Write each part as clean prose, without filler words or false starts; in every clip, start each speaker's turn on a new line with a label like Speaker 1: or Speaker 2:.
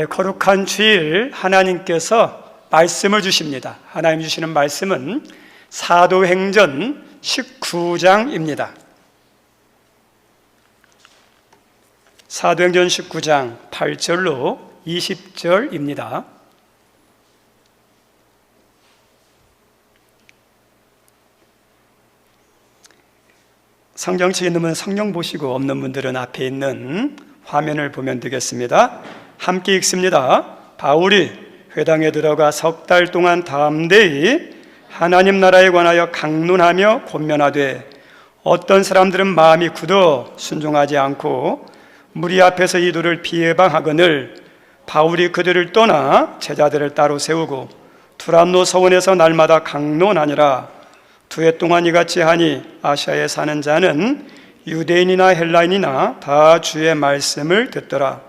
Speaker 1: 거룩한 주일 하나님께서 말씀을 주십니다. 하나님 주시는 말씀은 사도행전 19장입니다. 사도행전 19장 8절로 20절입니다. 성경책에 있는 분은 성경 보시고 없는 분들은 앞에 있는 화면을 보면 되겠습니다. 함께 읽습니다. 바울이 회당에 들어가 석 달 동안 담대히 하나님 나라에 관하여 강론하며 권면하되 어떤 사람들은 마음이 굳어 순종하지 않고 무리 앞에서 이들을 비해방하거늘 바울이 그들을 떠나 제자들을 따로 세우고 두란노 서원에서 날마다 강론하니라. 2해 동안 이같이 하니 아시아에 사는 자는 유대인이나 헬라인이나 다 주의 말씀을 듣더라.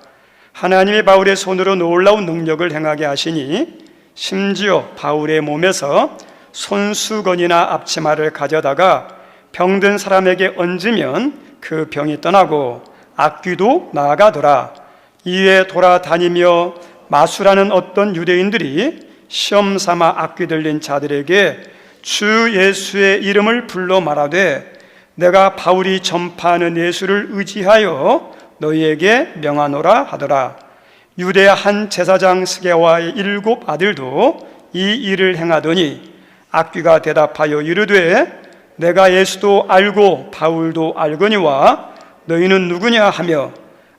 Speaker 1: 하나님이 바울의 손으로 놀라운 능력을 행하게 하시니 심지어 바울의 몸에서 손수건이나 앞치마를 가져다가 병든 사람에게 얹으면 그 병이 떠나고 악귀도 나아가더라. 이에 돌아다니며 마수라는 어떤 유대인들이 시험 삼아 악귀 들린 자들에게 주 예수의 이름을 불러 말하되 내가 바울이 전파하는 예수를 의지하여 너희에게 명하노라 하더라. 유대 한 제사장 스게와의 7 아들도 이 일을 행하더니 악귀가 대답하여 이르되 내가 예수도 알고 바울도 알거니와 너희는 누구냐 하며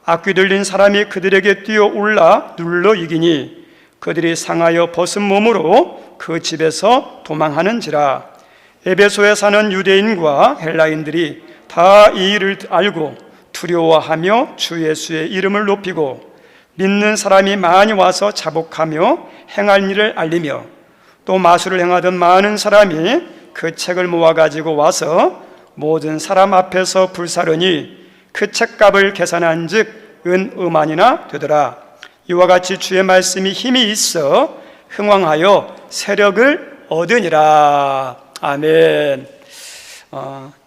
Speaker 1: 악귀 들린 사람이 그들에게 뛰어올라 눌러 이기니 그들이 상하여 벗은 몸으로 그 집에서 도망하는지라. 에베소에 사는 유대인과 헬라인들이 다 이 일을 알고 두려워하며 주 예수의 이름을 높이고 믿는 사람이 많이 와서 자복하며 행할 일을 알리며 또 마술을 행하던 많은 사람이 그 책을 모아가지고 와서 모든 사람 앞에서 불사르니 그 책값을 계산한 즉 은 5만이나 되더라. 이와 같이 주의 말씀이 힘이 있어 흥왕하여 세력을 얻으니라. 아멘.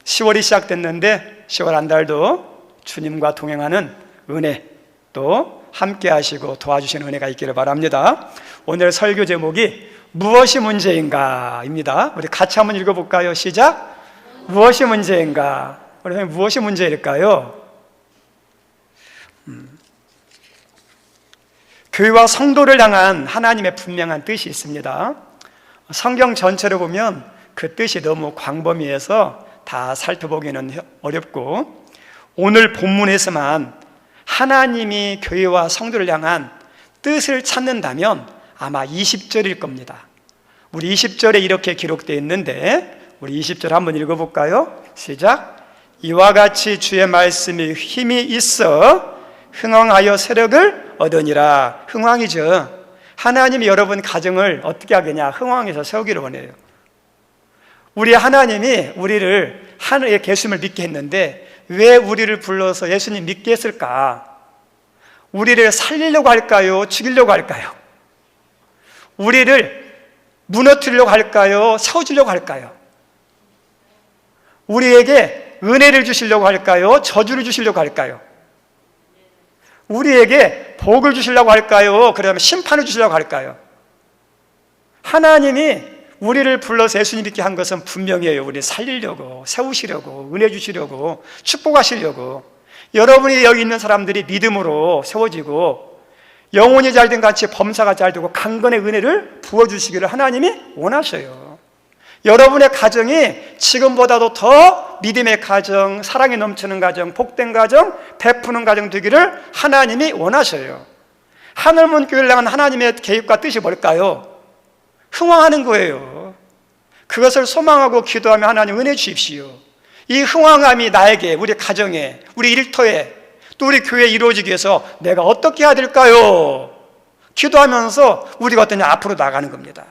Speaker 1: 10월이 시작됐는데 10월 한 달도 주님과 동행하는 은혜 또 함께 하시고 도와주시는 은혜가 있기를 바랍니다. 오늘 설교 제목이 무엇이 문제인가 입니다. 우리 같이 한번 읽어볼까요? 시작. 무엇이 문제인가? 우리 선생님 무엇이 문제일까요? 교회와 성도를 향한 하나님의 분명한 뜻이 있습니다. 성경 전체로 보면 그 뜻이 너무 광범위해서 다 살펴보기는 어렵고 오늘 본문에서만 하나님이 교회와 성도를 향한 뜻을 찾는다면 아마 20절일 겁니다. 우리 20절에 이렇게 기록되어 있는데 우리 20절 한번 읽어볼까요? 시작. 이와 같이 주의 말씀이 힘이 있어 흥왕하여 세력을 얻으니라. 흥왕이죠. 하나님이 여러분 가정을 어떻게 하겠냐? 흥왕해서 세우기를 원해요. 우리 하나님이 우리를 하늘에 계심을 믿게 했는데 왜 우리를 불러서 예수님 믿게 했을까? 우리를 살리려고 할까요? 죽이려고 할까요? 우리를 무너뜨리려고 할까요? 세워주려고 할까요? 우리에게 은혜를 주시려고 할까요? 저주를 주시려고 할까요? 우리에게 복을 주시려고 할까요? 그다음에 심판을 주시려고 할까요? 하나님이 우리를 불러서 예수님 믿게 한 것은 분명해요. 우리를 살리려고, 세우시려고, 은혜 주시려고, 축복하시려고. 여러분이 여기 있는 사람들이 믿음으로 세워지고 영혼이 잘된 같이 범사가 잘되고 강건의 은혜를 부어주시기를 하나님이 원하셔요. 여러분의 가정이 지금보다도 더 믿음의 가정, 사랑이 넘치는 가정, 복된 가정, 베푸는 가정 되기를 하나님이 원하셔요. 하늘문 교회를 향한 하나님의 계획과 뜻이 뭘까요? 흥왕하는 거예요. 그것을 소망하고 기도하며 하나님 은혜 주십시오. 이 흥왕함이 나에게, 우리 가정에, 우리 일터에, 또 우리 교회에 이루어지기 위해서 내가 어떻게 해야 될까요? 기도하면서 우리가 어떠냐 앞으로 나가는 겁니다.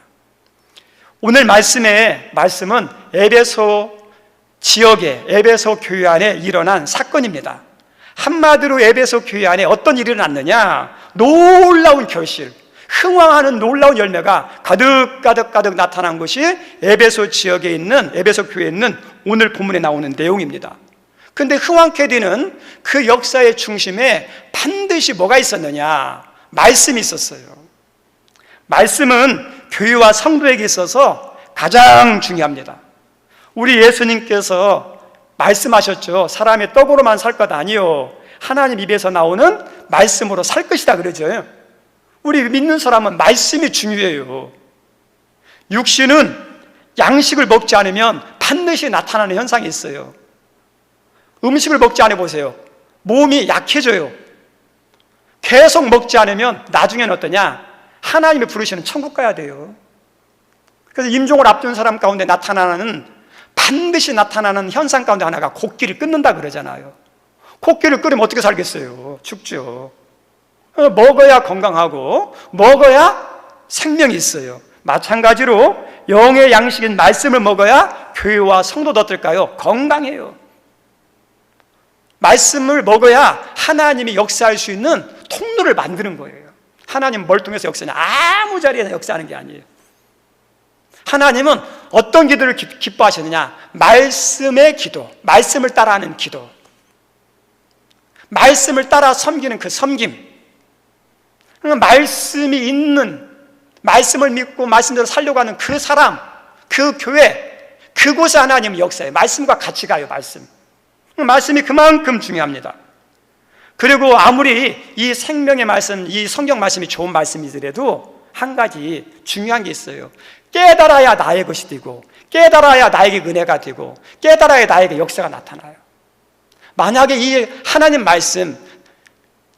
Speaker 1: 오늘 말씀은 에베소 지역에, 에베소 교회 안에 일어난 사건입니다. 한마디로 에베소 교회 안에 어떤 일이 일어났느냐? 놀라운 결실, 흥왕하는 놀라운 열매가 가득 나타난 것이 에베소 지역에 있는, 에베소 교회에 있는 오늘 본문에 나오는 내용입니다. 그런데 흥왕케 되는 그 역사의 중심에 반드시 뭐가 있었느냐? 말씀이 있었어요. 말씀은 교회와 성도에게 있어서 가장 중요합니다. 우리 예수님께서 말씀하셨죠. 사람의 떡으로만 살 것 아니요 하나님 입에서 나오는 말씀으로 살 것이다 그러죠. 우리 믿는 사람은 말씀이 중요해요. 육신은 양식을 먹지 않으면 반드시 나타나는 현상이 있어요. 음식을 먹지 않아 보세요. 몸이 약해져요. 계속 먹지 않으면 나중에는 어떠냐? 하나님이 부르시는 천국 가야 돼요. 그래서 임종을 앞둔 사람 가운데 반드시 나타나는 현상 가운데 하나가 곡기를 끊는다 그러잖아요. 곡기를 끊으면 어떻게 살겠어요? 죽죠. 먹어야 건강하고 먹어야 생명이 있어요. 마찬가지로 영의 양식인 말씀을 먹어야 교회와 성도도 어떨까요? 건강해요. 말씀을 먹어야 하나님이 역사할 수 있는 통로를 만드는 거예요. 하나님은 뭘 통해서 역사하냐? 아무 자리에나 역사하는 게 아니에요. 하나님은 어떤 기도를 기뻐하시느냐? 말씀의 기도, 말씀을 따라하는 기도, 말씀을 따라 섬기는 그 섬김. 말씀이 있는, 말씀을 믿고 말씀대로 살려고 하는 그 사람, 그 교회, 그곳에 하나님은 역사해요. 말씀과 같이 가요. 말씀이 그만큼 중요합니다. 그리고 아무리 이 생명의 말씀, 이 성경 말씀이 좋은 말씀이더라도 한 가지 중요한 게 있어요. 깨달아야 나의 것이 되고, 깨달아야 나에게 은혜가 되고, 깨달아야 나에게 역사가 나타나요. 만약에 이 하나님 말씀,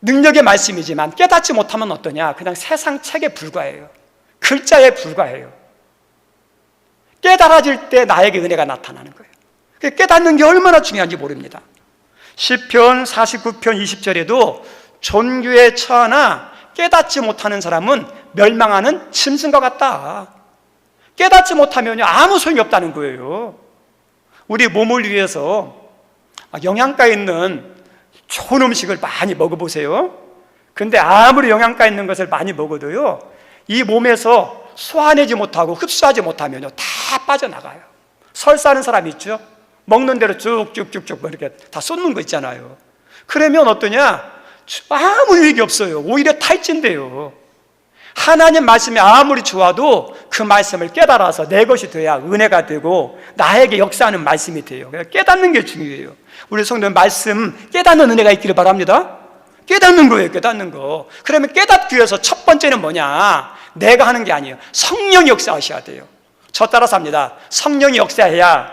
Speaker 1: 능력의 말씀이지만 깨닫지 못하면 어떠냐? 그냥 세상 책에 불과해요. 글자에 불과해요. 깨달아질 때 나에게 은혜가 나타나는 거예요. 깨닫는 게 얼마나 중요한지 모릅니다. 시편 49편 20절에도 존귀에 처하나 깨닫지 못하는 사람은 멸망하는 짐승과 같다. 깨닫지 못하면 아무 소용이 없다는 거예요. 우리 몸을 위해서 영양가 있는 좋은 음식을 많이 먹어보세요. 근데 아무리 영양가 있는 것을 많이 먹어도요, 이 몸에서 소화하지 못하고 흡수하지 못하면요, 다 빠져나가요. 설사하는 사람 있죠? 먹는 대로 쭉쭉쭉쭉 이렇게 다 쏟는 거 있잖아요. 그러면 어떠냐? 아무 유익이 없어요. 오히려 탈진돼요. 하나님 말씀이 아무리 좋아도 그 말씀을 깨달아서 내 것이 돼야 은혜가 되고 나에게 역사하는 말씀이 돼요. 깨닫는 게 중요해요. 우리 성도는 말씀 깨닫는 은혜가 있기를 바랍니다. 깨닫는 거예요. 깨닫는 거. 그러면 깨닫기 위해서 첫 번째는 뭐냐? 내가 하는 게 아니에요. 성령이 역사하셔야 돼요. 저 따라서 합니다. 성령이 역사해야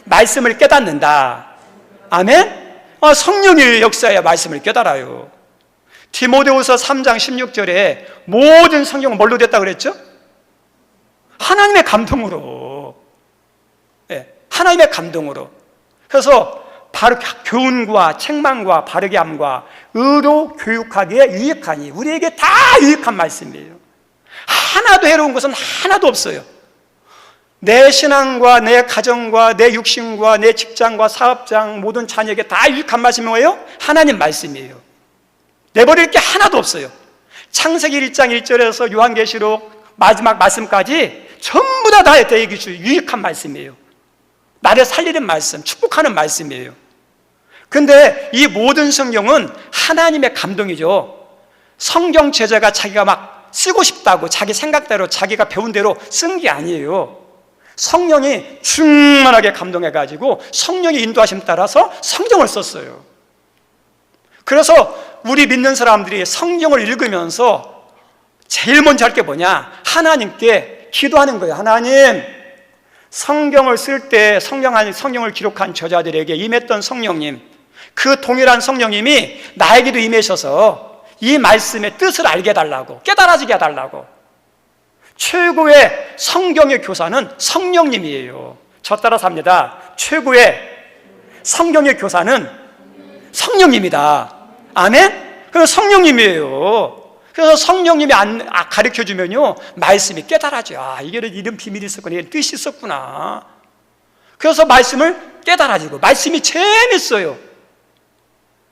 Speaker 1: 말씀을 깨닫는다. 아멘? 성령이 역사해야 말씀을 깨달아요. 디모데후서 3장 16절에 모든 성경은 뭘로 됐다 그랬죠? 하나님의 감동으로. 네, 하나님의 감동으로. 그래서 바로 교훈과 책망과 바르게 함과 의로 교육하기에 유익하니, 우리에게 다 유익한 말씀이에요. 하나도 해로운 것은 하나도 없어요. 내 신앙과 내 가정과 내 육신과 내 직장과 사업장 모든 자녀에게 다 유익한 말씀이 뭐예요? 하나님 말씀이에요. 내버릴 게 하나도 없어요. 창세기 1장 1절에서 요한계시록 마지막 말씀까지 전부 다 나에게 유익한 말씀이에요. 나를 살리는 말씀, 축복하는 말씀이에요. 근데 이 모든 성경은 하나님의 감동이죠. 성경 제자가 자기가 막 쓰고 싶다고 자기 생각대로 자기가 배운 대로 쓴 게 아니에요. 성령이 충만하게 감동해가지고 성령의 인도하심 따라서 성경을 썼어요. 그래서 우리 믿는 사람들이 성경을 읽으면서 제일 먼저 할 게 뭐냐? 하나님께 기도하는 거예요. 하나님, 성경을 쓸 때 성경을 기록한 저자들에게 임했던 성령님, 그 동일한 성령님이 나에게도 임하셔서 이 말씀의 뜻을 알게 해달라고, 깨달아지게 해달라고. 최고의 성경의 교사는 성령님이에요. 저 따라서 합니다. 최고의 성경의 교사는 성령님이다. 아멘? 그래서 성령님이에요. 그래서 성령님이 가르쳐주면요, 말씀이 깨달아져. 아, 이게 이런 비밀이 있었구나, 이런 뜻이 있었구나. 그래서 말씀을 깨달아지고, 말씀이 재밌어요.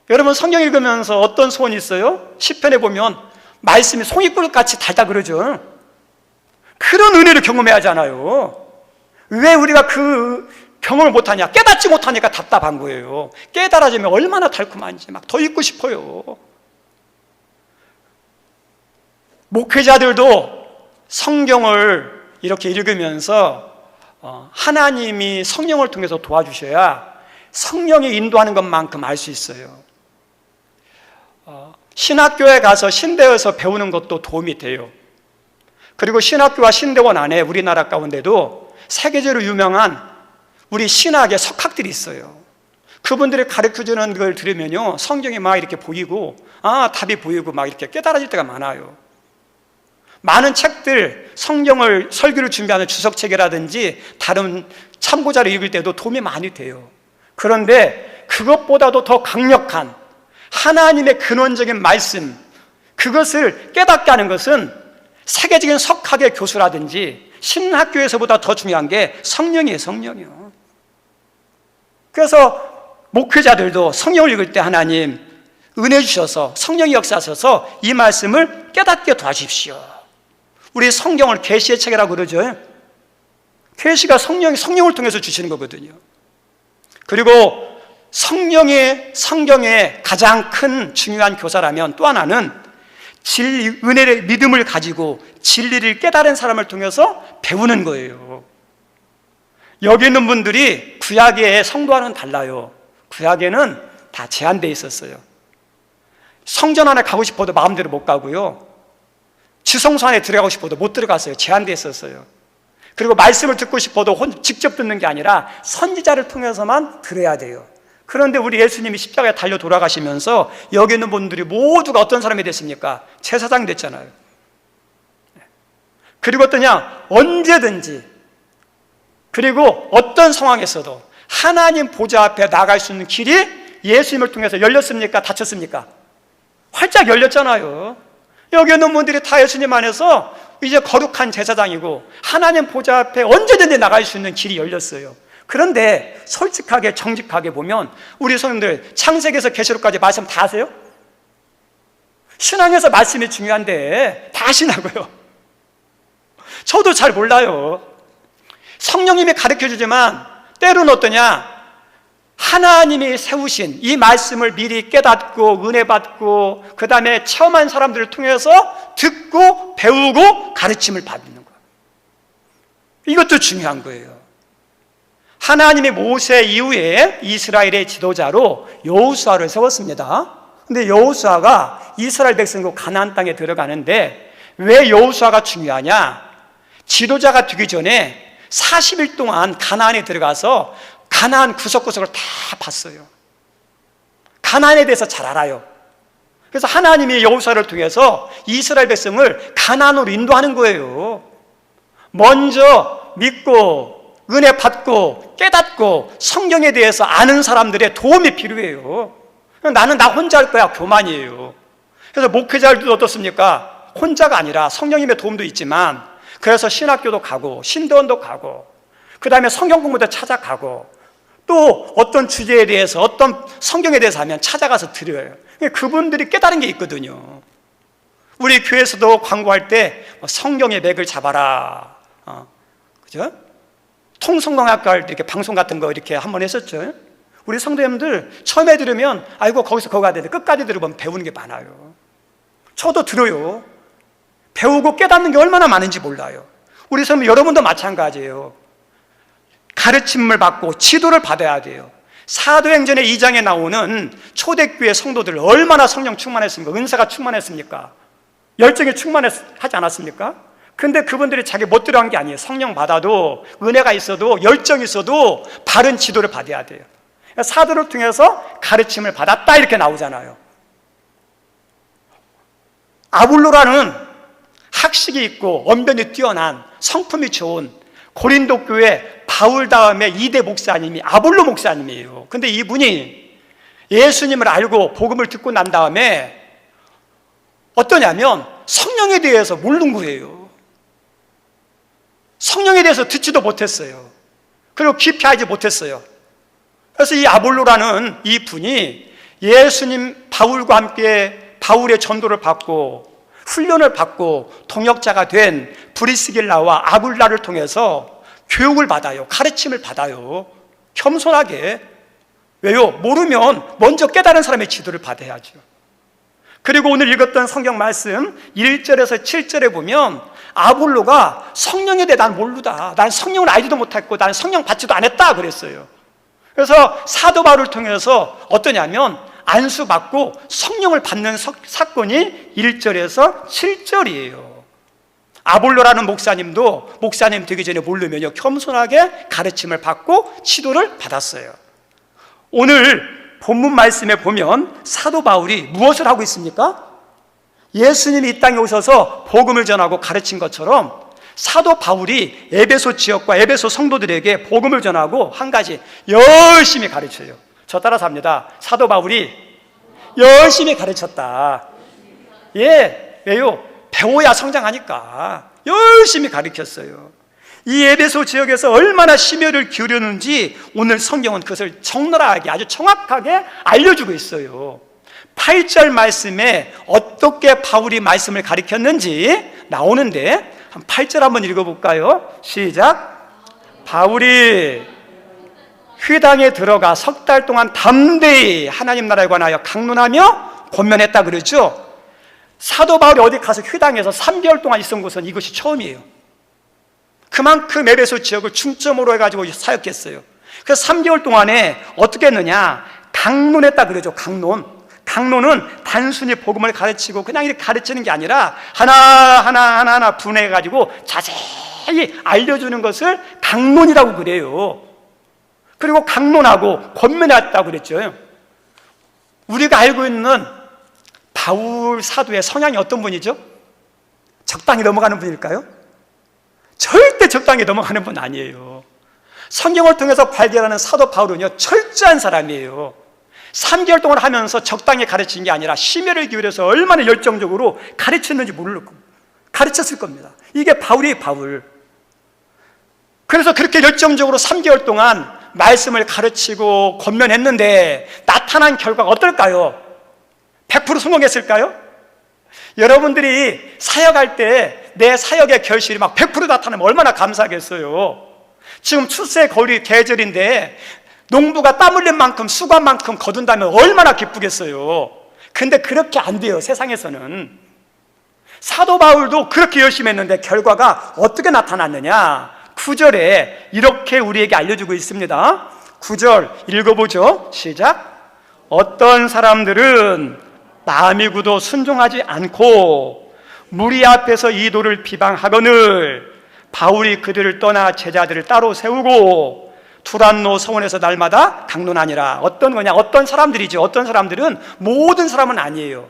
Speaker 1: 여러분 성경 읽으면서 어떤 소원이 있어요? 시편에 보면 말씀이 송이꿀같이 달다 그러죠. 그런 은혜를 경험해야 하잖아요. 왜 우리가 그 경험을 못하냐? 깨닫지 못하니까 답답한 거예요. 깨달아지면 얼마나 달콤한지 막 더 읽고 싶어요. 목회자들도 성경을 이렇게 읽으면서 하나님이 성령을 통해서 도와주셔야 성령이 인도하는 것만큼 알 수 있어요. 신학교에 가서 신대에서 배우는 것도 도움이 돼요. 그리고 신학교와 신대원 안에 우리나라 가운데도 세계적으로 유명한 우리 신학의 석학들이 있어요. 그분들이 가르쳐주는 걸 들으면요, 성경이 막 이렇게 보이고, 답이 보이고 막 이렇게 깨달아질 때가 많아요. 많은 책들, 성경을 설교를 준비하는 주석책이라든지 다른 참고자를 읽을 때도 도움이 많이 돼요. 그런데 그것보다도 더 강력한 하나님의 근원적인 말씀, 그것을 깨닫게 하는 것은 세계적인 석학의 교수라든지 신학교에서보다 더 중요한 게 성령이에요. 성령이요. 그래서 목회자들도 성령을 읽을 때 하나님 은혜 주셔서 성령이 역사하셔서 이 말씀을 깨닫게 도와주십시오. 우리 성경을 계시의 책이라고 그러죠. 계시가 성령을 통해서 주시는 거거든요. 그리고 성령의 성경의 가장 큰 중요한 교사라면 또 하나는 은혜의 믿음을 가지고 진리를 깨달은 사람을 통해서 배우는 거예요. 여기 있는 분들이 구약의 성도와는 달라요. 구약에는 다 제한되어 있었어요. 성전 안에 가고 싶어도 마음대로 못 가고요, 지성소 안에 들어가고 싶어도 못 들어갔어요. 제한되어 있었어요. 그리고 말씀을 듣고 싶어도 직접 듣는 게 아니라 선지자를 통해서만 들어야 돼요. 그런데 우리 예수님이 십자가에 달려 돌아가시면서 여기 있는 분들이 모두가 어떤 사람이 됐습니까? 제사장이 됐잖아요. 그리고 어떠냐? 언제든지, 그리고 어떤 상황에서도 하나님 보좌 앞에 나갈 수 있는 길이 예수님을 통해서 열렸습니까? 닫혔습니까? 활짝 열렸잖아요. 여기 있는 분들이 다 예수님 안에서 이제 거룩한 제사장이고 하나님 보좌 앞에 언제든지 나갈 수 있는 길이 열렸어요. 그런데 솔직하게 정직하게 보면 우리 성도들 창세기에서 계시록까지 말씀 다 아세요? 신앙에서 말씀이 중요한데 다 아시나고요? 저도 잘 몰라요. 성령님이 가르쳐주지만 때로는 어떠냐? 하나님이 세우신 이 말씀을 미리 깨닫고 은혜 받고 그 다음에 체험한 사람들을 통해서 듣고 배우고 가르침을 받는 거예요. 이것도 중요한 거예요. 하나님이 모세 이후에 이스라엘의 지도자로 여호수아를 세웠습니다. 근데 여호수아가 이스라엘 백성과 가나안 땅에 들어가는데 왜 여호수아가 중요하냐? 지도자가 되기 전에 40일 동안 가나안에 들어가서 가나안 구석구석을 다 봤어요. 가나안에 대해서 잘 알아요. 그래서 하나님이 여호수아를 통해서 이스라엘 백성을 가나안으로 인도하는 거예요. 먼저 믿고 은혜 받고 깨닫고 성경에 대해서 아는 사람들의 도움이 필요해요. 나는 나 혼자 할 거야, 교만이에요. 그래서 목회자들도 어떻습니까? 혼자가 아니라 성령님의 도움도 있지만, 그래서 신학교도 가고 신대원도 가고 그 다음에 성경 공부도 찾아가고 또 어떤 주제에 대해서 어떤 성경에 대해서 하면 찾아가서 들어요. 그분들이 깨달은 게 있거든요. 우리 교회에서도 광고할 때 성경의 맥을 잡아라, 그죠? 통성경학과 이렇게 방송 같은 거 이렇게 한번 했었죠. 우리 성도님들 처음에 들으면 아이고 거기서 거기 가야 되는데 끝까지 들어보면 배우는 게 많아요. 저도 들어요. 배우고 깨닫는 게 얼마나 많은지 몰라요. 우리 성도 여러분도 마찬가지예요. 가르침을 받고 지도를 받아야 돼요. 사도행전의 2장에 나오는 초대교회 성도들 얼마나 성령 충만했습니까? 은사가 충만했습니까? 열정이 충만하지 않았습니까? 근데 그분들이 자기 멋대로 한 게 아니에요. 성령 받아도 은혜가 있어도 열정이 있어도 바른 지도를 받아야 돼요. 사도를 통해서 가르침을 받았다 이렇게 나오잖아요. 아볼로라는 학식이 있고 언변이 뛰어난 성품이 좋은 고린도 교회 바울 다음에 2대 목사님이 아볼로 목사님이에요. 근데 이분이 예수님을 알고 복음을 듣고 난 다음에 어떠냐면 성령에 대해서 모르는 거예요. 성령에 대해서 듣지도 못했어요. 그리고 깊이 알지 못했어요. 그래서 이 아볼로라는 이 분이 예수님 바울과 함께 바울의 전도를 받고 훈련을 받고 동역자가 된 브리스길라와 아굴라를 통해서 교육을 받아요. 가르침을 받아요. 겸손하게. 왜요? 모르면 먼저 깨달은 사람의 지도를 받아야죠. 그리고 오늘 읽었던 성경 말씀 1절에서 7절에 보면 아볼로가 성령에 대해 난 모르다, 난 성령을 알지도 못했고 난 성령 받지도 않았다 그랬어요. 그래서 사도 바울을 통해서 어떠냐면 안수받고 성령을 받는 사건이 1절에서 7절이에요. 아볼로라는 목사님도 목사님 되기 전에 모르면요 겸손하게 가르침을 받고 치도를 받았어요. 오늘 본문 말씀에 보면 사도 바울이 무엇을 하고 있습니까? 예수님이 이 땅에 오셔서 복음을 전하고 가르친 것처럼 사도 바울이 에베소 지역과 에베소 성도들에게 복음을 전하고 한 가지 열심히 가르쳐요. 저 따라서 합니다. 사도 바울이 열심히 가르쳤다. 예, 왜요? 배워야 성장하니까 열심히 가르쳤어요. 이 에베소 지역에서 얼마나 심혈을 기울였는지 오늘 성경은 그것을 적나라하게 아주 정확하게 알려주고 있어요. 8절 말씀에 어떻게 바울이 말씀을 가르쳤는지 나오는데 8절 한번 읽어볼까요? 시작. 바울이 회당에 들어가 석 달 동안 담대히 하나님 나라에 관하여 강론하며 권면했다 그러죠. 사도 바울이 어디 가서 회당에서 3개월 동안 있은 곳은 이것이 처음이에요. 그만큼 에베소 지역을 중점으로 해가지고 사역했어요. 그래서 3개월 동안에 어떻게 했느냐? 강론했다 그러죠. 강론은 단순히 복음을 가르치고 그냥 이렇게 가르치는 게 아니라 하나하나 분해해가지고 자세히 알려주는 것을 강론이라고 그래요. 그리고 강론하고 권면했다고 그랬죠. 우리가 알고 있는 바울 사도의 성향이 어떤 분이죠? 적당히 넘어가는 분일까요? 절대 적당히 넘어가는 분 아니에요. 성경을 통해서 발견하는 사도 바울은요 철저한 사람이에요. 3개월 동안 하면서 적당히 가르친 게 아니라 심혈을 기울여서 얼마나 열정적으로 가르쳤는지 가르쳤을 겁니다. 이게 바울이에요, 바울. 그래서 그렇게 열정적으로 3개월 동안 말씀을 가르치고 권면했는데 나타난 결과가 어떨까요? 100% 성공했을까요? 여러분들이 사역할 때 내 사역의 결실이 막 100% 나타나면 얼마나 감사하겠어요. 지금 출세 거리 계절인데 농부가 땀 흘린 만큼 수고한만큼 거둔다면 얼마나 기쁘겠어요. 근데 그렇게 안 돼요, 세상에서는. 사도 바울도 그렇게 열심히 했는데 결과가 어떻게 나타났느냐? 9절에 이렇게 우리에게 알려주고 있습니다. 9절 읽어보죠. 시작. 어떤 사람들은 남이 구도 순종하지 않고 무리 앞에서 이도를 비방하거늘 바울이 그들을 떠나 제자들을 따로 세우고 두란노 서원에서 날마다 강론하니라. 어떤 거냐? 어떤 사람들이죠. 어떤 사람들은 모든 사람은 아니에요.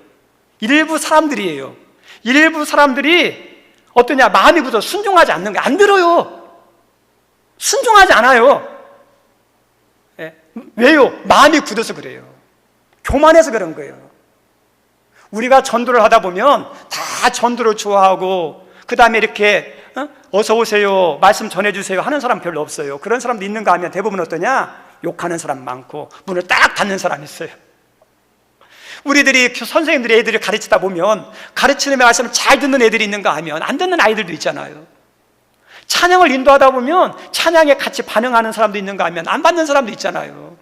Speaker 1: 일부 사람들이에요. 일부 사람들이 어떠냐? 마음이 굳어 순종하지 않는 거 안 들어요. 순종하지 않아요. 왜요? 마음이 굳어서 그래요. 교만해서 그런 거예요. 우리가 전도를 하다 보면 다 전도를 좋아하고 그 다음에 이렇게 어서 오세요, 말씀 전해주세요 하는 사람 별로 없어요. 그런 사람도 있는가 하면 대부분 어떠냐? 욕하는 사람 많고 문을 딱 닫는 사람 있어요. 우리들이 선생님들이 애들을 가르치다 보면 가르치는 말씀을 잘 듣는 애들이 있는가 하면 안 듣는 아이들도 있잖아요. 찬양을 인도하다 보면 찬양에 같이 반응하는 사람도 있는가 하면 안 받는 사람도 있잖아요.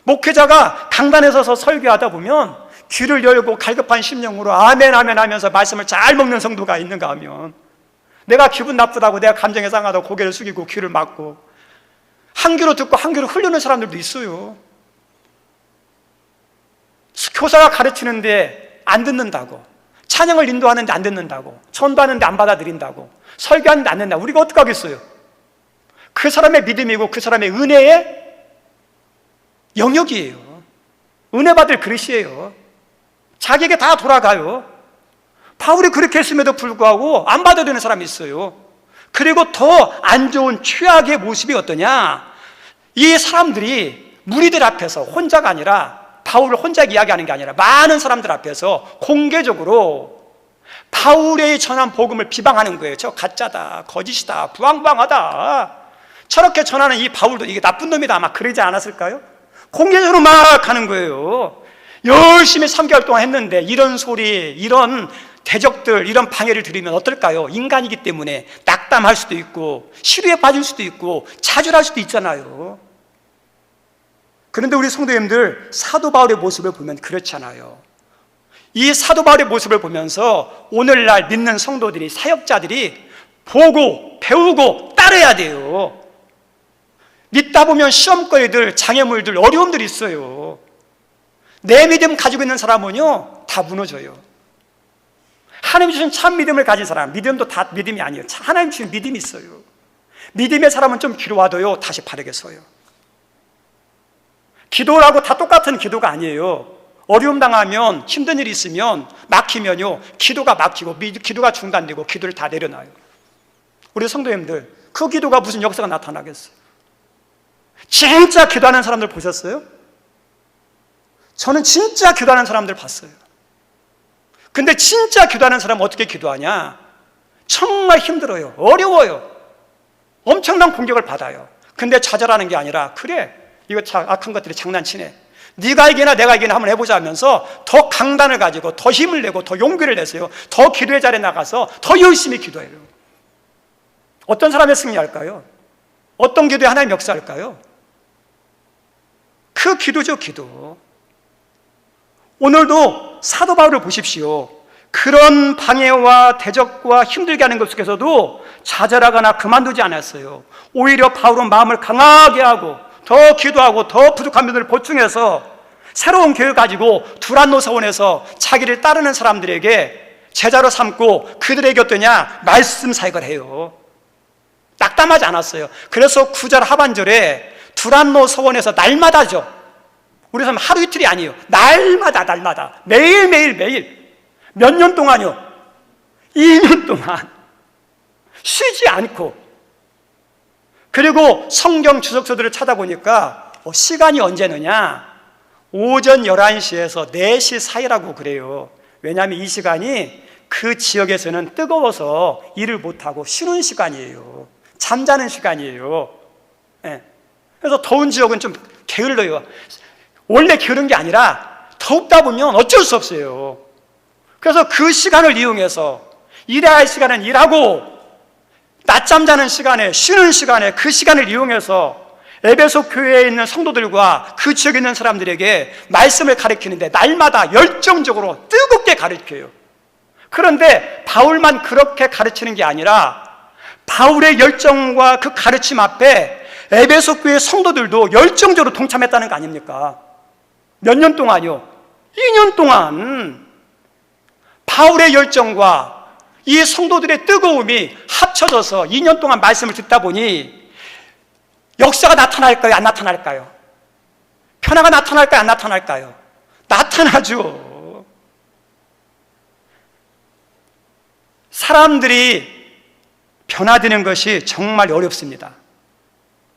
Speaker 1: 목회자가 강단에 서서 설교하다 보면 귀를 열고 갈급한 심령으로 아멘 아멘 하면서 말씀을 잘 먹는 성도가 있는가 하면 내가 기분 나쁘다고 내가 감정에 상하다고 고개를 숙이고 귀를 막고 한 귀로 듣고 한 귀로 흐르는 사람들도 있어요. 교사가 가르치는데 안 듣는다고, 찬양을 인도하는데 안 듣는다고, 전도하는데 안 받아들인다고, 설교하는데 안 된다고. 우리가 어떻게 하겠어요? 그 사람의 믿음이고 그 사람의 은혜의 영역이에요. 은혜 받을 그릇이에요. 자기에게 다 돌아가요. 바울이 그렇게 했음에도 불구하고 안 받아들이는 사람이 있어요. 그리고 더 안 좋은 최악의 모습이 어떠냐? 이 사람들이 무리들 앞에서 혼자가 아니라 바울을 혼자 이야기하는 게 아니라 많은 사람들 앞에서 공개적으로 바울의 전한 복음을 비방하는 거예요. 저 가짜다, 거짓이다, 부황부황하다. 저렇게 전하는 이 바울도 이게 나쁜 놈이다 아마 그러지 않았을까요? 공개적으로 막 하는 거예요. 열심히 3개월 동안 했는데 이런 소리, 이런 대적들, 이런 방해를 들으면 어떨까요? 인간이기 때문에 낙담할 수도 있고 시류에 빠질 수도 있고 좌절할 수도 있잖아요. 그런데 우리 성도님들, 사도 바울의 모습을 보면 그렇지 않아요. 이 사도 바울의 모습을 보면서 오늘날 믿는 성도들이, 사역자들이 보고 배우고 따라야 돼요. 믿다 보면 시험거리들, 장애물들, 어려움들이 있어요. 내 믿음 가지고 있는 사람은요 다 무너져요. 하나님 주신 참 믿음을 가진 사람, 믿음도 다 믿음이 아니에요. 하나님 주신 믿음이 있어요. 믿음의 사람은 좀 기도하도요 다시 바르게 서요. 기도라고 다 똑같은 기도가 아니에요. 어려움 당하면, 힘든 일이 있으면, 막히면요 기도가 막히고 기도가 중단되고 기도를 다 내려놔요. 우리 성도님들, 그 기도가 무슨 역사가 나타나겠어요? 진짜 기도하는 사람들 보셨어요? 저는 진짜 기도하는 사람들 봤어요. 근데 진짜 기도하는 사람은 어떻게 기도하냐? 정말 힘들어요. 어려워요. 엄청난 공격을 받아요. 근데 좌절하는 게 아니라, 그래, 이거 악한 것들이 장난치네, 네가 이기나 내가 이기나 한번 해보자 하면서 더 강단을 가지고 더 힘을 내고 더 용기를 내세요. 더 기도의 자리에 나가서 더 열심히 기도해요. 어떤 사람의 승리할까요? 어떤 기도에 하나님 역사할까요? 그 기도죠, 기도. 오늘도 사도 바울을 보십시오. 그런 방해와 대적과 힘들게 하는 것 속에서도 좌절하거나 그만두지 않았어요. 오히려 바울은 마음을 강하게 하고 더 기도하고 더 부족한 면을 보충해서 새로운 교회를 가지고 두란노 서원에서 자기를 따르는 사람들에게 제자로 삼고 그들에게 어떠냐? 말씀 사역을 해요. 낙담하지 않았어요. 그래서 9절 하반절에 두란노 서원에서 날마다죠. 우리 사람 하루 이틀이 아니에요. 날마다 매일 몇 년 동안요? 2년 동안 쉬지 않고. 그리고 성경 주석서들을 찾아보니까 시간이 언제느냐? 오전 11시에서 4시 사이라고 그래요. 왜냐하면 이 시간이 그 지역에서는 뜨거워서 일을 못하고 쉬는 시간이에요. 잠자는 시간이에요. 네. 그래서 더운 지역은 좀 게을러요. 원래 게으른 게 아니라 덥다 보면 어쩔 수 없어요. 그래서 그 시간을 이용해서 일해야 할 시간은 일하고 낮잠 자는 시간에, 쉬는 시간에 그 시간을 이용해서 에베소 교회에 있는 성도들과 그 지역에 있는 사람들에게 말씀을 가르치는데 날마다 열정적으로 뜨겁게 가르쳐요. 그런데 바울만 그렇게 가르치는 게 아니라 바울의 열정과 그 가르침 앞에 에베소 교회 성도들도 열정적으로 동참했다는 거 아닙니까? 몇 년 동안요? 2년 동안 바울의 열정과 이 성도들의 뜨거움이 합쳐져서 2년 동안 말씀을 듣다 보니 역사가 나타날까요? 안 나타날까요? 변화가 나타날까요? 안 나타날까요? 나타나죠. 사람들이 변화되는 것이 정말 어렵습니다.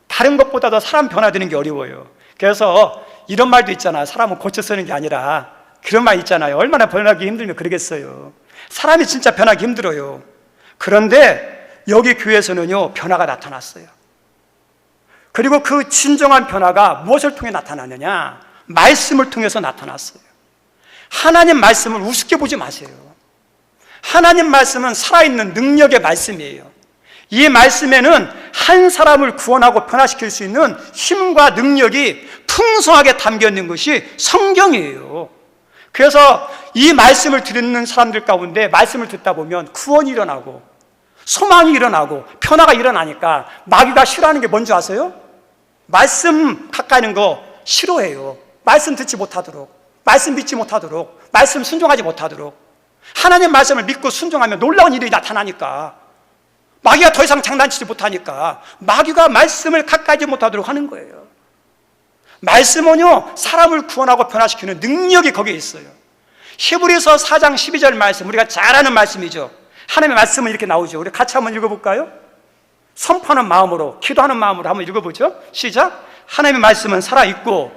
Speaker 1: 다른 것보다도 사람 변화되는 게 어려워요. 그래서 이런 말도 있잖아요. 사람은 고쳐 쓰는 게 아니라, 그런 말 있잖아요. 얼마나 변하기 힘들면 그러겠어요. 사람이 진짜 변하기 힘들어요. 그런데 여기 교회에서는요 변화가 나타났어요. 그리고 그 진정한 변화가 무엇을 통해 나타나느냐? 말씀을 통해서 나타났어요. 하나님 말씀을 우습게 보지 마세요. 하나님 말씀은 살아있는 능력의 말씀이에요. 이 말씀에는 한 사람을 구원하고 변화시킬 수 있는 힘과 능력이 풍성하게 담겨 있는 것이 성경이에요. 그래서 이 말씀을 듣는 사람들 가운데 말씀을 듣다 보면 구원이 일어나고 소망이 일어나고 변화가 일어나니까 마귀가 싫어하는 게 뭔지 아세요? 말씀 가까이 있는 거 싫어해요. 말씀 듣지 못하도록, 말씀 믿지 못하도록, 말씀 순종하지 못하도록. 하나님 말씀을 믿고 순종하면 놀라운 일이 나타나니까, 마귀가 더 이상 장난치지 못하니까 마귀가 말씀을 가까이 하지 못하도록 하는 거예요. 말씀은요 사람을 구원하고 변화시키는 능력이 거기에 있어요. 히브리서 4장 12절 말씀, 우리가 잘 아는 말씀이죠. 하나님의 말씀은 이렇게 나오죠. 우리 같이 한번 읽어볼까요? 선포하는 마음으로, 기도하는 마음으로 한번 읽어보죠. 시작. 하나님의 말씀은 살아있고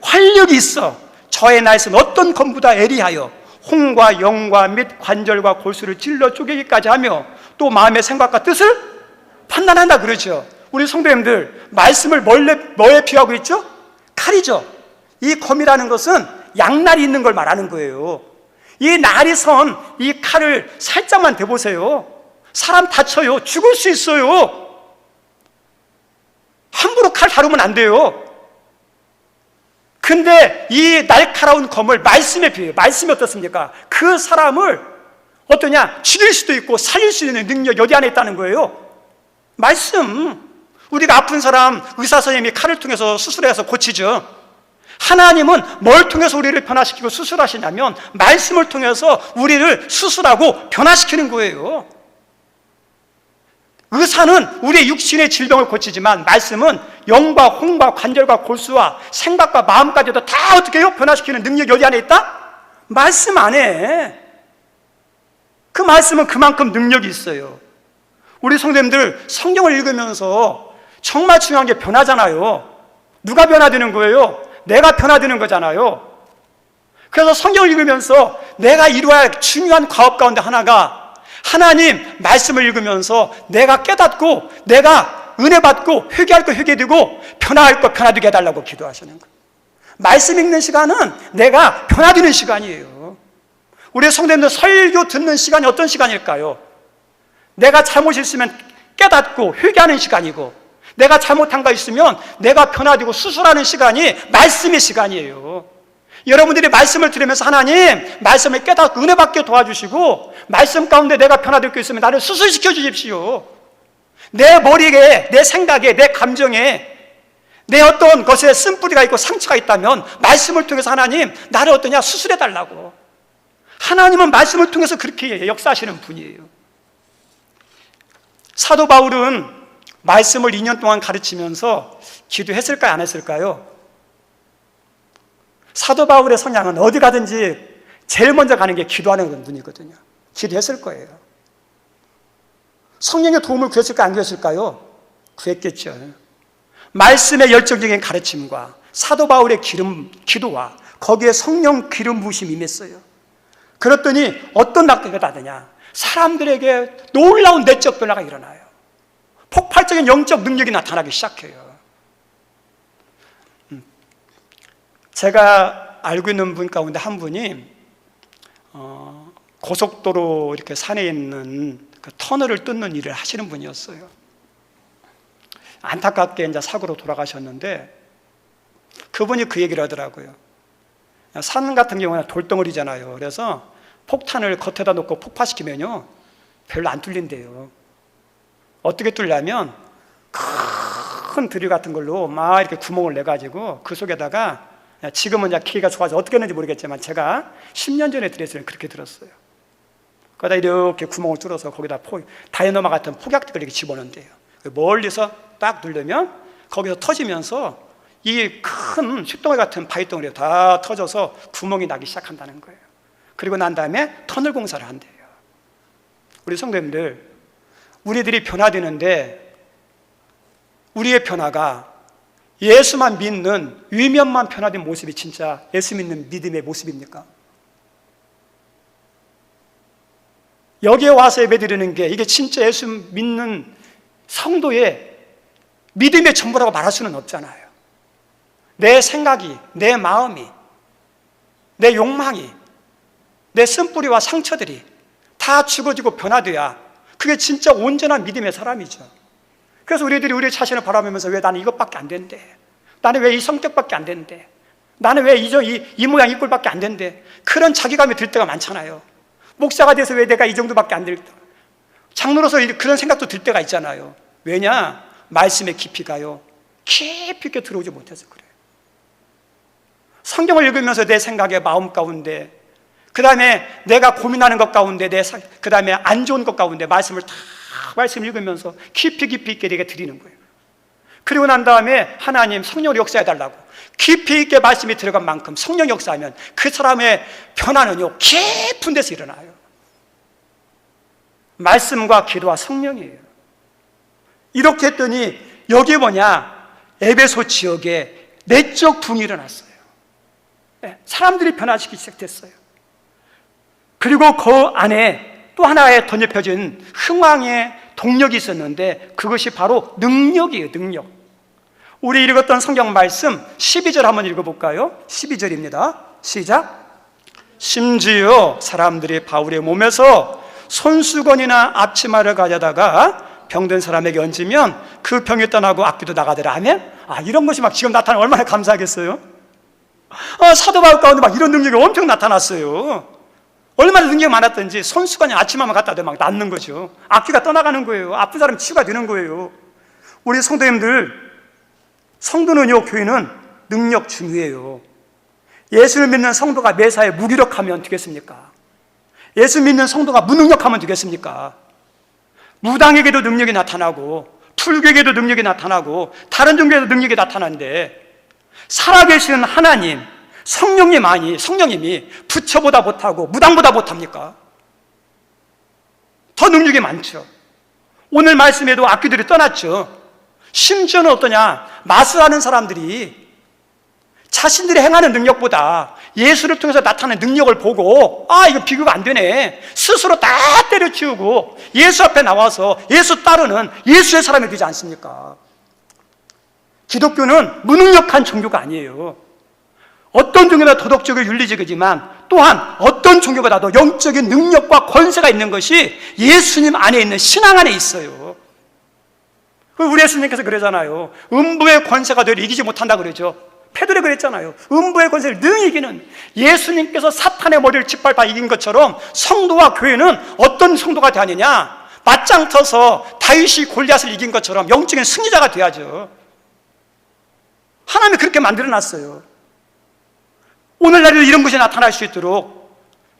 Speaker 1: 활력이 있어 저의 나에서는 어떤 검보다 예리하여 홍과 영과 및 관절과 골수를 찔러 쪼개기까지 하며 또 마음의 생각과 뜻을 판단한다 그러죠. 우리 성도님들, 말씀을 뭐에 비유하고 있죠? 칼이죠. 이 검이라는 것은 양날이 있는 걸 말하는 거예요. 이 날이 선 이 칼을 살짝만 대보세요. 사람 다쳐요. 죽을 수 있어요. 함부로 칼 다루면 안 돼요. 근데 이 날카로운 검을 말씀에 비해요. 말씀이 어떻습니까? 그 사람을 어떠냐? 죽일 수도 있고 살릴 수 있는 능력이 어디 안에 있다는 거예요? 말씀. 우리가 아픈 사람 의사 선생님이 칼을 통해서 수술해서 고치죠. 하나님은 뭘 통해서 우리를 변화시키고 수술하시냐면 말씀을 통해서 우리를 수술하고 변화시키는 거예요. 의사는 우리의 육신의 질병을 고치지만 말씀은 영과 홍과 관절과 골수와 생각과 마음까지도 다 어떻게 해요? 변화시키는 능력이 어디 안에 있다? 말씀 안에. 그 말씀은 그만큼 능력이 있어요. 우리 성도님들 성경을 읽으면서 정말 중요한 게 변화잖아요. 누가 변화되는 거예요? 내가 변화되는 거잖아요. 그래서 성경을 읽으면서 내가 이루어야 할 중요한 과업 가운데 하나가 하나님 말씀을 읽으면서 내가 깨닫고 내가 은혜 받고 회개할 거 회개되고 변화할 거 변화되게 해달라고 기도하시는 거예요. 말씀 읽는 시간은 내가 변화되는 시간이에요. 우리 성도님들 설교 듣는 시간이 어떤 시간일까요? 내가 잘못이 있으면 깨닫고 회개하는 시간이고 내가 잘못한 거 있으면 내가 변화되고 수술하는 시간이 말씀의 시간이에요. 여러분들이 말씀을 들으면서 하나님 말씀을 깨닫고 은혜 받게 도와주시고 말씀 가운데 내가 변화될 게 있으면 나를 수술시켜 주십시오. 내 머리에 내 생각에 내 감정에 내 어떤 것에 쓴뿌리가 있고 상처가 있다면 말씀을 통해서 하나님 나를 어떠냐 수술해 달라고. 하나님은 말씀을 통해서 그렇게 역사하시는 분이에요. 사도 바울은 말씀을 2년 동안 가르치면서 기도했을까요? 안 했을까요? 사도 바울의 성향은 어디 가든지 제일 먼저 가는 게 기도하는 분이거든요. 기도했을 거예요. 성령의 도움을 구했을까요? 안 구했을까요? 구했겠죠. 말씀의 열정적인 가르침과 사도 바울의 기도와 거기에 성령 기름 부으심이 임했어요. 그랬더니 어떤 낙태가 나느냐? 사람들에게 놀라운 내적 변화가 일어나요. 폭발적인 영적 능력이 나타나기 시작해요. 제가 알고 있는 분 가운데 한 분이 고속도로 이렇게 산에 있는 그 터널을 뚫는 일을 하시는 분이었어요. 안타깝게 이제 사고로 돌아가셨는데 그분이 그 얘기를 하더라고요. 산 같은 경우는 돌덩어리잖아요. 그래서 폭탄을 겉에다 놓고 폭파시키면요 별로 안 뚫린대요. 어떻게 뚫냐면 큰 드릴 같은 걸로 막 이렇게 구멍을 내가지고 그 속에다가 지금은 이제 기계가 좋아서 어떻게 했는지 모르겠지만 제가 10년 전에 드렸을 때 그렇게 들었어요. 거기다 이렇게 구멍을 뚫어서 거기다 다이너마 같은 폭약들을 이렇게 집어넣는데요. 멀리서 딱 누르면 거기서 터지면서 이 큰 쇳덩어리 같은 바위덩어리가 다 터져서 구멍이 나기 시작한다는 거예요. 그리고 난 다음에 터널 공사를 한대요. 우리 성도님들, 우리들이 변화되는데 우리의 변화가 예수만 믿는 위면만 변화된 모습이 진짜 예수 믿는 믿음의 모습입니까? 여기에 와서 예배드리는 게 이게 진짜 예수 믿는 성도의 믿음의 전부라고 말할 수는 없잖아요. 내 생각이, 내 마음이, 내 욕망이, 내 쓴뿌리와 상처들이 다 죽어지고 변화돼야 그게 진짜 온전한 믿음의 사람이죠. 그래서 우리들이 우리 자신을 바라보면서 왜 나는 이것밖에 안 된대? 나는 왜 이 성격밖에 안 된대? 나는 왜 이 모양 이 꼴밖에 안 된대? 그런 자기감이 들 때가 많잖아요. 목사가 돼서 왜 내가 이 정도밖에 안 될까? 장로로서 그런 생각도 들 때가 있잖아요. 왜냐? 말씀의 깊이가요 깊이 있게 들어오지 못해서 그래요. 성경을 읽으면서 내 생각의 마음 가운데 그 다음에 내가 고민하는 것 가운데 그 다음에 안 좋은 것 가운데 말씀을 읽으면서 깊이 있게 내게 드리는 거예요. 그리고 난 다음에 하나님 성령을 역사해달라고 깊이 있게 말씀이 들어간 만큼 성령 역사하면 그 사람의 변화는요 깊은 데서 일어나요. 말씀과 기도와 성령이에요. 이렇게 했더니 여기 뭐냐, 에베소 지역에 내적 붕이 일어났어요. 사람들이 변화시키기 시작됐어요. 그리고 그 안에 또 하나의 덧입혀진 흥왕의 동력이 있었는데 그것이 바로 능력이에요. 능력. 우리 읽었던 성경 말씀 12절 한번 읽어볼까요? 12절입니다 시작. 심지어 사람들이 바울의 몸에서 손수건이나 앞치마를 가져다가 병든 사람에게 얹으면 그 병이 떠나고 악귀도 나가더라. 아멘? 이런 것이 막 지금 나타나면 얼마나 감사하겠어요? 사도 바울 가운데 막 이런 능력이 엄청 나타났어요. 얼마나 능력이 많았던지 손수건이 아침하면 갖다 대면 막 낫는 거죠. 악귀가 떠나가는 거예요. 아픈 사람 치유가 되는 거예요. 우리 성도님들, 성도는요, 교회는 능력 중요해요. 예수를 믿는 성도가 매사에 무기력하면 되겠습니까? 예수 믿는 성도가 무능력하면 되겠습니까? 무당에게도 능력이 나타나고 불교에게도 능력이 나타나고 다른 종교에도 능력이 나타나는데 살아계시는 하나님, 성령님이 부처보다 못하고 무당보다 못합니까? 더 능력이 많죠. 오늘 말씀에도 악귀들이 떠났죠. 심지어는 어떠냐, 마술하는 사람들이 자신들이 행하는 능력보다 예수를 통해서 나타나는 능력을 보고 이거 비교가 안 되네, 스스로 다 때려치우고 예수 앞에 나와서 예수 따르는 예수의 사람이 되지 않습니까? 기독교는 무능력한 종교가 아니에요. 어떤 종교나 도덕적이고 윤리적이지만 또한 어떤 종교보다도 영적인 능력과 권세가 있는 것이 예수님 안에 있는 신앙 안에 있어요. 우리 예수님께서 그러잖아요. 음부의 권세가 너를 이기지 못한다 그러죠. 페드로 그랬잖아요. 음부의 권세를 능히 이기는, 예수님께서 사탄의 머리를 짓밟아 이긴 것처럼 성도와 교회는 어떤 성도가 되느냐, 맞짱 터서 다윗이 골리앗을 이긴 것처럼 영적인 승리자가 돼야죠. 하나님이 그렇게 만들어놨어요. 오늘날에도 이런 것이 나타날 수 있도록,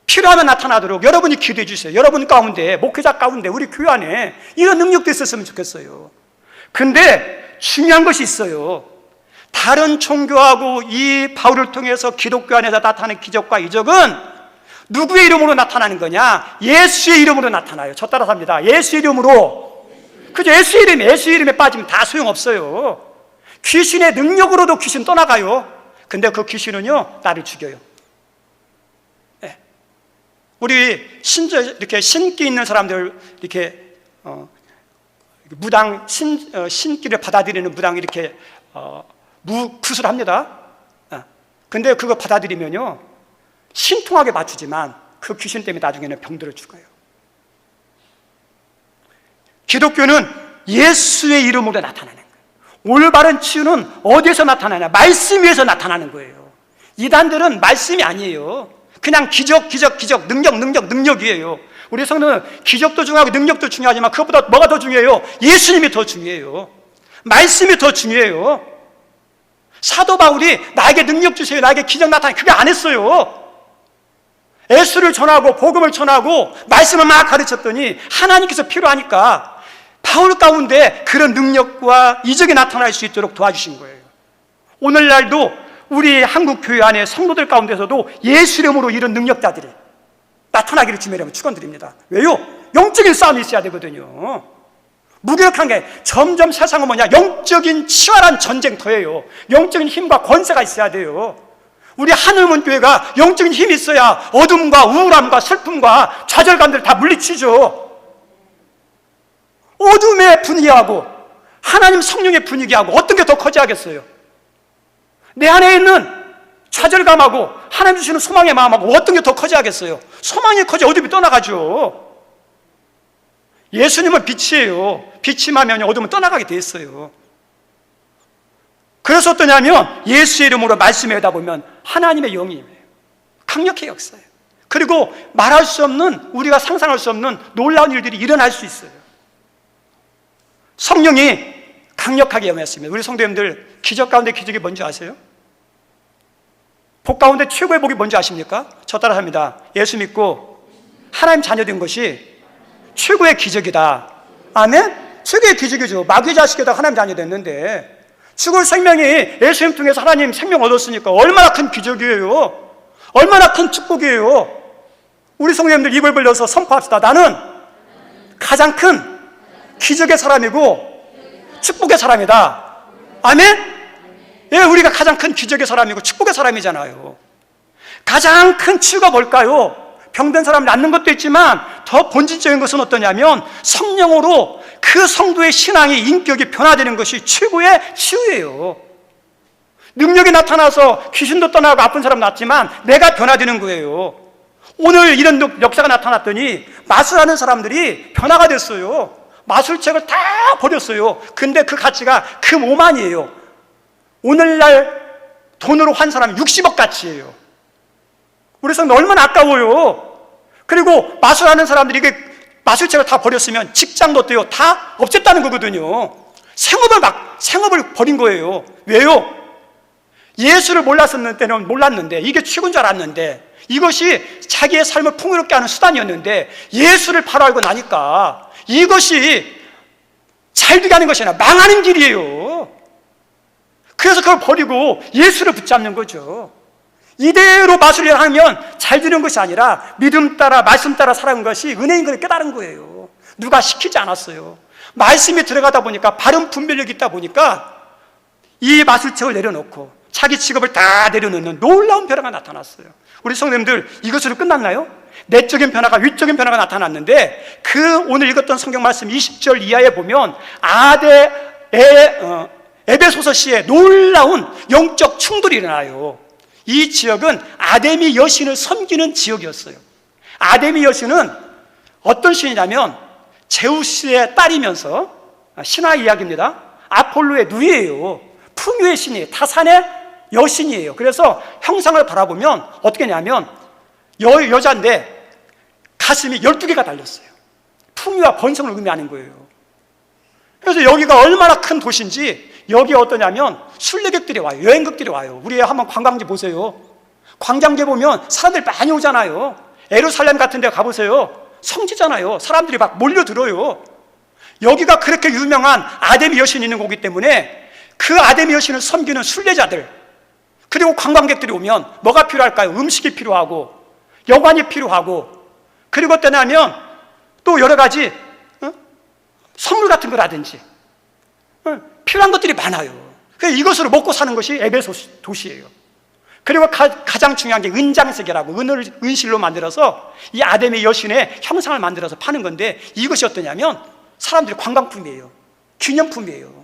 Speaker 1: 필요하면 나타나도록 여러분이 기도해 주세요. 여러분 가운데, 목회자 가운데, 우리 교회 안에 이런 능력도 있었으면 좋겠어요. 근데 중요한 것이 있어요. 다른 종교하고 이 바울을 통해서 기독교 안에서 나타나는 기적과 이적은 누구의 이름으로 나타나는 거냐? 예수의 이름으로 나타나요. 저 따라서 합니다. 예수의 이름으로. 그죠? 예수의 이름에 빠지면 다 소용없어요. 귀신의 능력으로도 귀신 떠나가요. 근데 그 귀신은요, 나를 죽여요. 네. 우리 이렇게 신기 있는 사람들, 이렇게 무당 신기를 받아들이는 무당 이렇게 구술합니다. 근데 그거 받아들이면요, 신통하게 맞추지만 그 귀신 때문에 나중에는 병들어 죽어요. 기독교는 예수의 이름으로 나타나는 거예요. 올바른 치유는 어디에서 나타나냐? 말씀 위에서 나타나는 거예요. 이단들은 말씀이 아니에요. 그냥 기적, 능력이에요. 우리 성도는 기적도 중요하고 능력도 중요하지만 그것보다 뭐가 더 중요해요? 예수님이 더 중요해요. 말씀이 더 중요해요. 사도 바울이 나에게 능력 주세요, 나에게 기적 나타나요, 그게 안 했어요. 예수를 전하고 복음을 전하고 말씀을 막 가르쳤더니 하나님께서 필요하니까 바울 가운데 그런 능력과 이적이 나타날 수 있도록 도와주신 거예요. 오늘날도 우리 한국 교회 안에 성도들 가운데서도 예수 이름으로 이런 능력자들이 나타나기를 주님의 이름으로 축원드립니다. 왜요? 영적인 싸움이 있어야 되거든요. 무기력한 게 점점 세상은 뭐냐? 영적인 치열한 전쟁터예요. 영적인 힘과 권세가 있어야 돼요. 우리 하늘문 교회가 영적인 힘이 있어야 어둠과 우울함과 슬픔과 좌절감들을 다 물리치죠. 어둠의 분위기하고 하나님 성령의 분위기하고 어떤 게 더 커져야겠어요? 내 안에 있는 좌절감하고 하나님 주시는 소망의 마음하고 어떤 게 더 커져야겠어요? 소망이 커져 어둠이 떠나가죠. 예수님은 빛이에요. 빛이 임하면 어둠은 떠나가게 돼 있어요. 그래서 어떠냐면 예수의 이름으로 말씀에 하다 보면 하나님의 영이 임해요. 강력히 역사해요. 그리고 말할 수 없는, 우리가 상상할 수 없는 놀라운 일들이 일어날 수 있어요. 성령이 강력하게 임했습니다. 우리 성도님들, 기적 가운데 기적이 뭔지 아세요? 복 가운데 최고의 복이 뭔지 아십니까? 저 따라 합니다. 예수 믿고 하나님 자녀 된 것이 최고의 기적이다. 아멘? 최고의 기적이죠. 마귀 자식에다 하나님 자녀 됐는데 죽을 생명이 예수님 통해서 하나님 생명 얻었으니까 얼마나 큰 기적이에요. 얼마나 큰 축복이에요. 우리 성도님들 입을 벌려서 선포합시다. 나는 가장 큰 기적의 사람이고 축복의 사람이다. 아멘? 예, 우리가 가장 큰 기적의 사람이고 축복의 사람이잖아요. 가장 큰 치유가 뭘까요? 병든 사람을 낫는 것도 있지만 더 본질적인 것은 어떠냐면 성령으로 그 성도의 신앙이, 인격이 변화되는 것이 최고의 치유예요. 능력이 나타나서 귀신도 떠나고 아픈 사람 낫지만 내가 변화되는 거예요. 오늘 이런 역사가 나타났더니 마술하는 사람들이 변화가 됐어요. 마술책을 다 버렸어요. 근데 그 가치가 금 5만이에요. 오늘날 돈으로 한 사람이 60억 가치예요. 우리 성도 얼마나 아까워요. 그리고 마술하는 사람들이 이게 마술책을 다 버렸으면 직장도 어때요? 다 없앴다는 거거든요. 생업을 버린 거예요. 왜요? 예수를 몰랐었는 때는 몰랐는데, 이게 최고인 줄 알았는데, 이것이 자기의 삶을 풍요롭게 하는 수단이었는데, 예수를 바로 알고 나니까 이것이 잘 되게 하는 것이 아니라 망하는 길이에요. 그래서 그걸 버리고 예수를 붙잡는 거죠. 이대로 마술을 하면 잘 되는 것이 아니라 믿음 따라 말씀 따라 살아가는 것이 은혜인 걸 깨달은 거예요. 누가 시키지 않았어요. 말씀이 들어가다 보니까, 바른 분별력이 있다 보니까 이 마술책을 내려놓고 자기 직업을 다 내려놓는 놀라운 변화가 나타났어요. 우리 성도님들, 이것으로 끝났나요? 내적인 변화가, 위적인 변화가 나타났는데, 그 오늘 읽었던 성경 말씀 20절 이하에 보면 에베소서시에 놀라운 영적 충돌이 일어나요. 이 지역은 아데미 여신을 섬기는 지역이었어요. 아데미 여신은 어떤 신이냐면 제우스의 딸이면서, 신화 이야기입니다. 아폴로의 누이예요. 풍요의 신이에요. 타산의 여신이에요. 그래서 형상을 바라보면 어떻게 하냐면 여자인데 가슴이 12개가 달렸어요. 풍요와 번성을 의미하는 거예요. 그래서 여기가 얼마나 큰 도시인지, 여기에 어떠냐면 순례객들이 와요. 여행객들이 와요. 우리 한번 관광지 보세요. 광장에 보면 사람들 많이 오잖아요. 예루살렘 같은 데 가보세요. 성지잖아요. 사람들이 막 몰려들어요. 여기가 그렇게 유명한 아데미 여신이 있는 곳이기 때문에 그 아데미 여신을 섬기는 순례자들, 그리고 관광객들이 오면 뭐가 필요할까요? 음식이 필요하고 여관이 필요하고, 그리고 떠나면 또 여러 가지 선물 같은 거라든지 필요한 것들이 많아요. 그래서 이것으로 먹고 사는 것이 에베소 도시예요. 그리고 가장 중요한 게 은장석이라고, 은실로 만들어서 이 아데미 여신의 형상을 만들어서 파는 건데, 이것이 어떠냐면 사람들이 관광품이에요. 기념품이에요.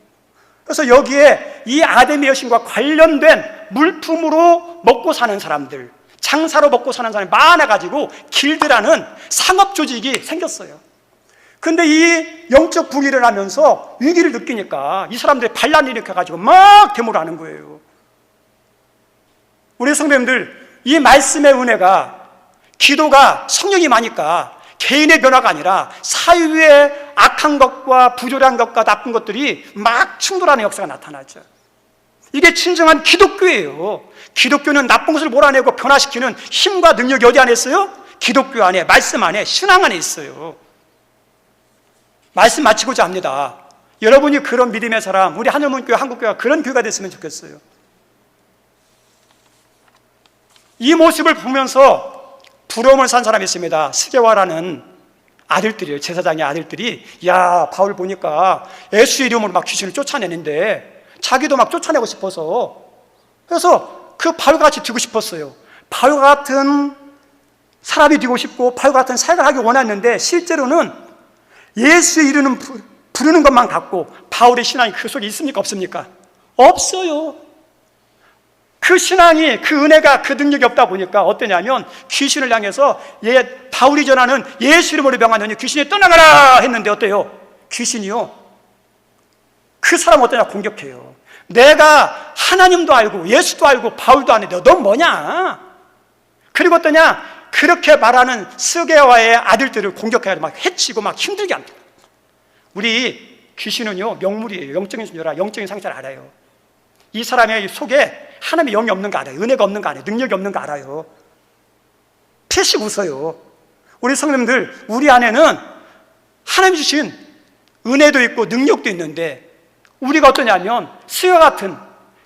Speaker 1: 그래서 여기에 이 아데미 여신과 관련된 물품으로 먹고 사는 사람들, 장사로 먹고 사는 사람이 많아가지고 길드라는 상업 조직이 생겼어요. 근데 이 영적 부귀를 하면서 위기를 느끼니까 이 사람들이 반란을 일으켜가지고 막 데모를 하는 거예요. 우리 성도님들, 이 말씀의 은혜가, 기도가 성령이 많으니까 개인의 변화가 아니라 사회의 악한 것과 부조리한 것과 나쁜 것들이 막 충돌하는 역사가 나타나죠. 이게 진정한 기독교예요. 기독교는 나쁜 것을 몰아내고 변화시키는 힘과 능력이 어디 안에 있어요? 기독교 안에, 말씀 안에, 신앙 안에 있어요. 말씀 마치고자 합니다. 여러분이 그런 믿음의 사람, 우리 하늘문교회, 한국교회가 그런 교회가 됐으면 좋겠어요. 이 모습을 보면서 부러움을 산 사람이 있습니다. 스게와라는 아들들이에요. 제사장의 아들들이, 야, 바울 보니까 예수의 이름으로 막 귀신을 쫓아내는데 자기도 막 쫓아내고 싶어서, 그래서 그 바울같이 되고 싶었어요. 바울 같은 사람이 되고 싶고 바울 같은 사역을 하기 원했는데, 실제로는 예수의 이름은 부르는 것만 갖고 바울의 신앙이 그 속에 있습니까? 없습니까? 없어요. 그 신앙이, 그 은혜가, 그 능력이 없다 보니까 어떠냐면 귀신을 향해서 바울이 전하는 예수 이름으로 명하노니 귀신이 떠나가라 했는데 어때요? 귀신이요, 그 사람 어떠냐? 공격해요. 내가 하나님도 알고 예수도 알고 바울도 아는데 넌 뭐냐? 그리고 어떠냐? 그렇게 말하는 스게와의 아들들을 공격해야 막 해치고 막 힘들게 합니다. 우리 귀신은요, 명물이에요. 영적인 존재라 영적인 상태를 알아요. 이 사람의 속에 하나님의 영이 없는 거 알아요. 은혜가 없는 거 알아요. 능력이 없는 거 알아요. 피식 웃어요. 우리 성도님들, 우리 안에는 하나님 주신 은혜도 있고 능력도 있는데, 우리가 어떠냐면 수요 같은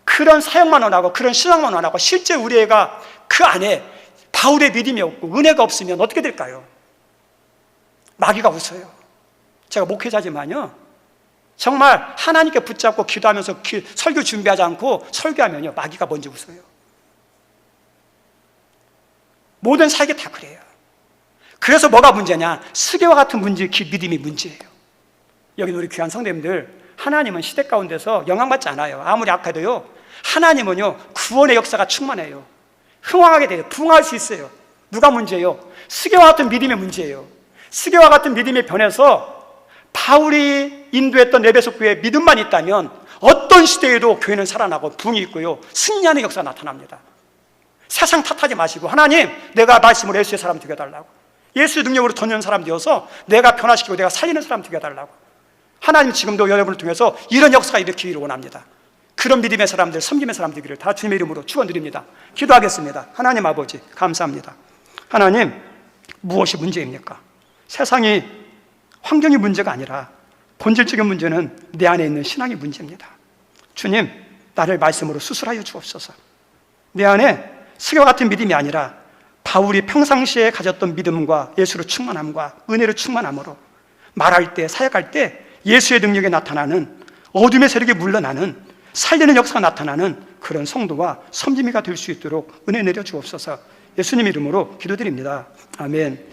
Speaker 1: 그런 사역만 원하고 그런 신앙만 원하고, 실제 우리 애가 그 안에 바울의 믿음이 없고 은혜가 없으면 어떻게 될까요? 마귀가 웃어요. 제가 목회자지만요, 정말 하나님께 붙잡고 기도하면서 설교 준비하지 않고 설교하면요, 마귀가 먼저 웃어요. 모든 사역이 다 그래요. 그래서 뭐가 문제냐? 스게와 같은 믿음이 문제예요. 여기 우리 귀한 성도님들, 하나님은 시대 가운데서 영향받지 않아요. 아무리 악해도요, 하나님은요 구원의 역사가 충만해요. 흥황하게 돼요. 부흥할 수 있어요. 누가 문제예요? 스게와 같은 믿음의 문제예요. 스게와 같은 믿음이 변해서 바울이 인도했던 에베소 교회에 믿음만 있다면 어떤 시대에도 교회는 살아나고 부흥이 있고요, 승리하는 역사가 나타납니다. 세상 탓하지 마시고, 하나님, 내가 말씀으로 예수의 사람 되게 해달라고, 예수의 능력으로 던지는 사람 되어서 내가 변화시키고 내가 살리는 사람 되게 해달라고. 하나님 지금도 여러분을 통해서 이런 역사가 일으키기를 원합니다. 그런 믿음의 사람들, 섬김의 사람 되기를 다 주님의 이름으로 축원드립니다. 기도하겠습니다. 하나님 아버지 감사합니다. 하나님, 무엇이 문제입니까? 세상이, 환경이 문제가 아니라 본질적인 문제는 내 안에 있는 신앙의 문제입니다. 주님, 나를 말씀으로 수술하여 주옵소서. 내 안에 스가 같은 믿음이 아니라 바울이 평상시에 가졌던 믿음과 예수로 충만함과 은혜로 충만함으로 말할 때, 사역할 때 예수의 능력이 나타나는, 어둠의 세력이 물러나는, 살리는 역사가 나타나는 그런 성도와 섬김이가 될 수 있도록 은혜 내려 주옵소서. 예수님 이름으로 기도드립니다. 아멘.